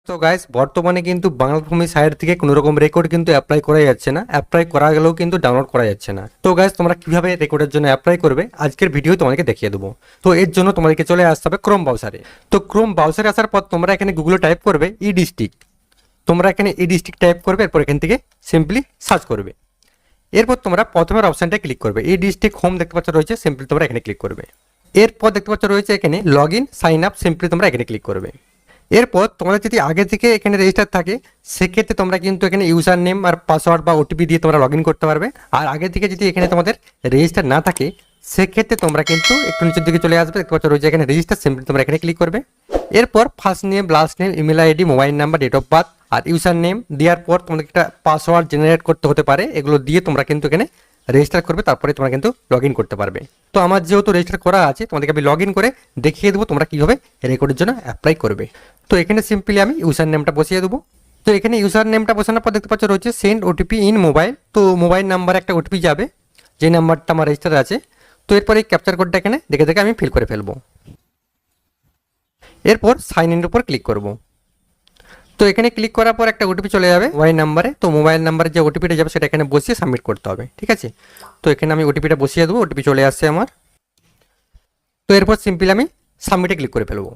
তো গাইস বর্তমানে কিন্তু বাংলা ভূমি সাইট থেকে কোনো রকম রেকর্ড কিন্তু অ্যাপ্লাই করা যাচ্ছে না, অ্যাপ্লাই করা গেলেও কিন্তু ডাউনলোড করা যাচ্ছে না। তো গাইস তোমরা কিভাবে রেকর্ডের জন্য অ্যাপ্লাই করবে আজকের ভিডিও তোমাদেরকে দেখিয়ে দেবো। তো এর জন্য তোমাদেরকে চলে আসতে হবে ক্রোম ব্রাউজারে। তো ক্রোম ব্রাউজারে আসার পর তোমরা এখানে গুগলে টাইপ করবে ই ডিস্ট্রিক্ট। তোমরা এখানে ই ডিস্ট্রিক্ট টাইপ করবে, এরপর এখান থেকে সিম্পলি সার্চ করবে। এরপর তোমরা প্রথমের অপশনটা ক্লিক করবে, ই ডিস্ট্রিক্ট হোম দেখতে পাচ্ছ রয়েছে, সিম্পলি তোমরা এখানে ক্লিক করবে। এরপর দেখতে পাচ্ছ রয়েছে এখানে log in sign up, simply তোমরা এখানে ক্লিক করবে। এরপর তোমরা যদি আগে থেকে এখানে রেজিস্টার থাকে সেক্ষেত্রে তোমরা কিন্তু এখানে ইউজার নেম আর পাসওয়ার্ড বা ওটিপি দিয়ে তোমরা লগ ইন করতে পারবে। আর আগে থেকে যদি এখানে তোমাদের রেজিস্টার না থাকে সেক্ষেত্রে তোমরা কিন্তু একটু নিচের দিকে চলে আসবে, দেখতে পাচ্ছ রয়েছে এখানে রেজিস্টার, সিম্পলি তোমরা এখানে ক্লিক করবে। এরপর first name, last name, email ID, mobile number, date of birth আর ইউজার নেম দেওয়ার পর তোমাদের একটা পাসওয়ার্ড জেনারেট করতে হতে পারে, এগুলো দিয়ে তোমরা কিন্তু এখানে রেজিস্টার করবে, তারপরে তোমরা কিন্তু লগ ইন করতে পারবে। তো আমার যেহেতু রেজিস্টার করা আছে তোমাদেরকে আমি লগ ইন করে দেখিয়ে দেবো তোমরা কীভাবে রেকর্ডের জন্য অ্যাপ্লাই করবে। তো এখানে সিম্পলি আমি ইউজার নেমটা বসিয়ে দেবো। তো এখানে ইউজার নেমটা বসানোর পর দেখতে পাচ্ছ রয়েছে সেন্ড ওটিপি ইন মোবাইল। তো মোবাইল নাম্বারে একটা ওটিপি যাবে, যে নাম্বারটা আমার রেজিস্টার আছে। তো এরপর এই ক্যাপচার কোডটা এখানে দেখে দেখে আমি ফিল করে ফেলবো। এরপর সাইন ইনের উপর ক্লিক করব। তো এখানে ক্লিক করার পর একটা ওটিপি চলে যাবে মোবাইল নাম্বারে। তো মোবাইল নাম্বারে যে ওটিপিটা যাবে সেটা এখানে বসিয়ে সাবমিট করতে হবে, ঠিক আছে। তো এখানে আমি ওটিপিটা বসিয়ে দেবো, ওটিপি চলে আসছে আমার। তো এরপর সিম্পলি আমি সাবমিটে ক্লিক করে ফেলবো।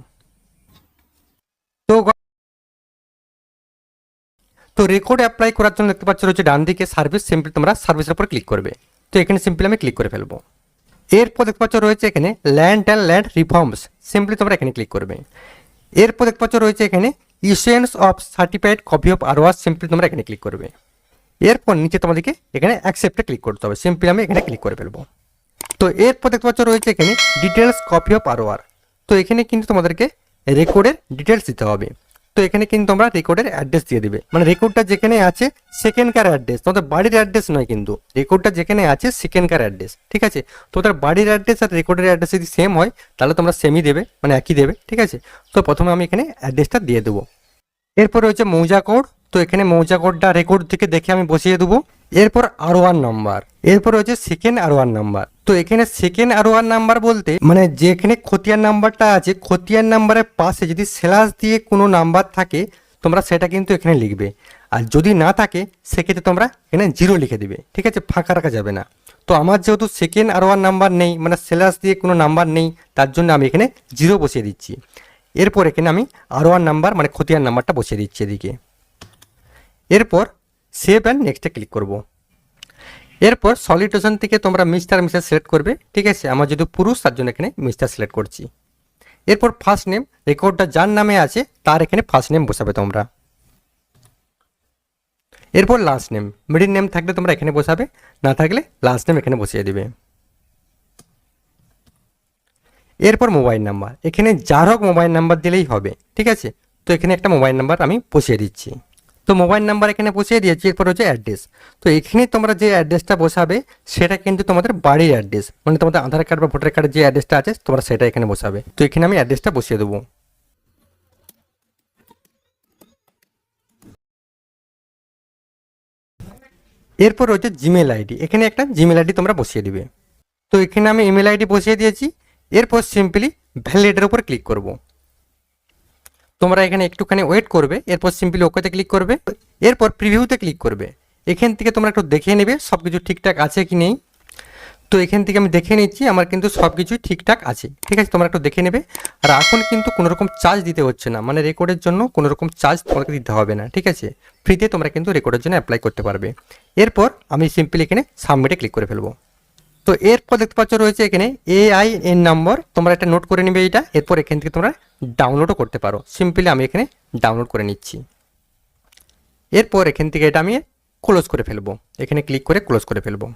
তো রেকর্ড অ্যাপ্লাই করার জন্য দেখতে পাচ্ছ রয়েছে ডান দিকে সার্ভিস, সিম্পলি তোমরা সার্ভিসের উপর ক্লিক করবে। তো এখানে সিম্পলি আমি ক্লিক করে ফেলবো। এরপর দেখতে পাচ্ছ রয়েছে এখানে land and land reforms, simply তোমরা এখানে ক্লিক করবে। এরপর দেখতে পাচ্ছ রয়েছে এখানে issuance of certified copy of RORs, simply তোমরা এখানে ক্লিক করবে। এরপর নিচে তোমাদেরকে এখানে অ্যাকসেপ্টে ক্লিক করতে হবে, সিম্পলি আমি এখানে ক্লিক করে ফেলবো। তো এরপর দেখতে পাচ্ছ রয়েছে এখানে ডিটেলস কপি অফ আরওয়ার। তো এখানে কিন্তু তোমাদেরকে রেকর্ডের ডিটেলস দিতে হবে। তো এখানে কিন্তু তোমরা রেকর্ডের অ্যাড্রেস দিয়ে দিবে, মানে রেকর্ডটা যেখানে আছে সেকেন্ডকার অ্যাড্রেস, তোমাদের বাড়ির অ্যাড্রেস নয়, কিন্তু রেকর্ডটা যেখানে আছে সেকেন্ডকার অ্যাড্রেস, ঠিক আছে। তোমাদের বাড়ির অ্যাড্রেস আর রেকর্ডের অ্যাড্রেস যদি সেম হয় তাহলে তোমরা সেমই দেবে, মানে একই দেবে, ঠিক আছে। তো প্রথমে আমি এখানে অ্যাড্রেসটা দিয়ে দেবো। এরপর রয়েছে মৌজা কোড। তো এখানে মৌজা কোডটা রেকর্ড থেকে দেখে আমি বসিয়ে দেবো। এরপর আর1 নাম্বার, এরপর রয়েছে সেকেন্ড আর1 নাম্বার। তো এখানে সেকেন্ড আর1 নাম্বার বলতে মানে যেখানে খতিয়ান নাম্বারটা আছে খতিয়ান নাম্বারের পাশে যদি স্ল্যাশ দিয়ে কোনো নাম্বার থাকে তোমরা সেটা কিন্তু এখানে লিখবে, আর যদি না থাকে সেক্ষেত্রে তোমরা এখানে 0 লিখে দিবে, ঠিক আছে, ফাঁকা রাখা যাবে না। তো আমার যেহেতু সেকেন্ড আর1 নাম্বার নেই, মানে স্ল্যাশ দিয়ে কোনো নাম্বার নেই, তার জন্য আমি এখানে 0 বসিয়ে দিচ্ছি। এরপর এখানে আমি আর1 নাম্বার মানে খতিয়ান নাম্বারটা বসিয়ে দিচ্ছি এদিকে। এরপর সেভ অ্যান্ড নেক্সটে ক্লিক করব। এরপর সলিউশন থেকে তোমরা মিস্টার মিসেস সিলেক্ট করবে, ঠিক আছে। আমার যদি পুরুষ তার জন্য এখানে মিস্টার সিলেক্ট করছি। এরপর ফার্স্ট নেম, রেকর্ডটা যার নামে আছে তার এখানে ফার্স্ট নেম বসাবে তোমরা। এরপর লাস্ট নেম, মিডিল নেম থাকলে তোমরা এখানে বসাবে, না থাকলে লাস্ট নেম এখানে বসিয়ে দিবে। এরপর মোবাইল নাম্বার, এখানে যার হোক মোবাইল নাম্বার দিলেই হবে, ঠিক আছে। তো এখানে একটা মোবাইল নাম্বার আমি বসিয়ে দিচ্ছি। তো মোবাইল নাম্বার এখানে বসিয়ে দিয়েছি। এরপর হচ্ছে অ্যাড্রেস। তো এখানে তোমরা যে অ্যাড্রেসটা বসাবে সেটা কিন্তু তোমাদের বাড়ির অ্যাড্রেস, মানে তোমাদের আধার কার্ড বা ভোটার কার্ডের যে অ্যাড্রেসটা আছে তোমরা সেটা এখানে বসাবে। তো এখানে আমি অ্যাড্রেসটা বসিয়ে দেবো। এরপর রয়েছে জিমেল আইডি, এখানে একটা জিমেল আইডি তোমরা বসিয়ে দিবে। তো এখানে আমি ইমেল আইডি বসিয়ে দিয়েছি। এরপর সিম্পলি ভ্যালিডের উপর ক্লিক করব। তোমরা এখানে একটুখানি ওয়েট করবে, এরপর সিম্পলি ওকেতে ক্লিক করবে। এরপর প্রিভিউতে ক্লিক করবে। এখান থেকে তোমরা একটু দেখে নেবে সব কিছু ঠিকঠাক আছে কি নেই। তো এখান থেকে আমি দেখে নিচ্ছি আমার কিন্তু সব কিছুই ঠিকঠাক আছে, ঠিক আছে। তোমরা একটু দেখে নেবে। আর এখন কিন্তু কোনো রকম চার্জ দিতে হচ্ছে না, মানে রেকর্ডের জন্য কোনো রকম চার্জ তোমাকে দিতে হবে না, ঠিক আছে। ফ্রিতে তোমরা কিন্তু রেকর্ডের জন্য অ্যাপ্লাই করতে পারবে। এরপর আমি সিম্পলি এখানে সাবমিটে ক্লিক করে ফেলবো। তো এরপর দেখতে পাচ্ছ রয়েছে এখানে AIN নম্বর, তোমরা এটা নোট করে নিবে এইটা। এরপর এখান থেকে তোমরা ডাউনলোডও করতে পারো, সিম্পলি আমি এখানে ডাউনলোড করে নিচ্ছি। এরপর এখান থেকে এটা আমি ক্লোজ করে ফেলবো, এখানে ক্লিক করে ক্লোজ করে ফেলবো।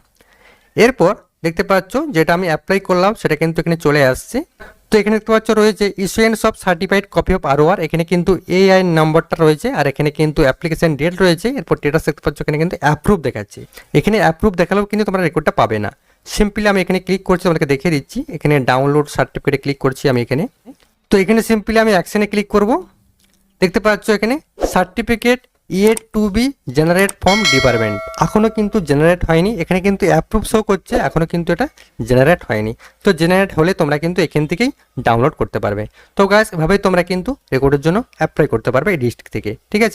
এরপর দেখতে পাচ্ছ যেটা আমি অ্যাপ্লাই করলাম সেটা কিন্তু এখানে চলে আসছে। তো এখানে দেখতে পাচ্ছ রয়েছে issuance of certified copy of ROR, এখানে কিন্তু AIN নম্বরটা রয়েছে আর এখানে কিন্তু অ্যাপ্লিকেশন ডেট রয়েছে। এরপর স্ট্যাটাস দেখতে পাচ্ছ এখানে কিন্তু অ্যাপ্রুভ দেখাচ্ছে। এখানে অ্যাপ্রুভ দেখালেও কিন্তু তোমরা রেকর্ডটা পাবে না। সিম্পলি আমি এখানে ক্লিক করছি, তোমাদেরকে দেখিয়ে দিচ্ছি। এখানে ডাউনলোড সার্টিফিকেটে ক্লিক করছি আমি এখানে। তো এখানে সিম্পলি আমি অ্যাকশনে ক্লিক করব। দেখতে পাচ্ছ এখানে certificate yet to be generated from department, এখনো কিন্তু জেনারেট হয়নি, এখানে কিন্তু অ্যাপ্রুভ শো করছে, এখনো কিন্তু এটা জেনারেট হয়নি। তো জেনারেট হলে তোমরা কিন্তু এখান থেকেই ডাউনলোড করতে পারবে। তো গাইস এভাবেই তোমরা কিন্তু রেকর্ডের জন্য অ্যাপ্লাই করতে পারবে এই ডিস্ট্রিক্ট থেকে, ঠিক আছে।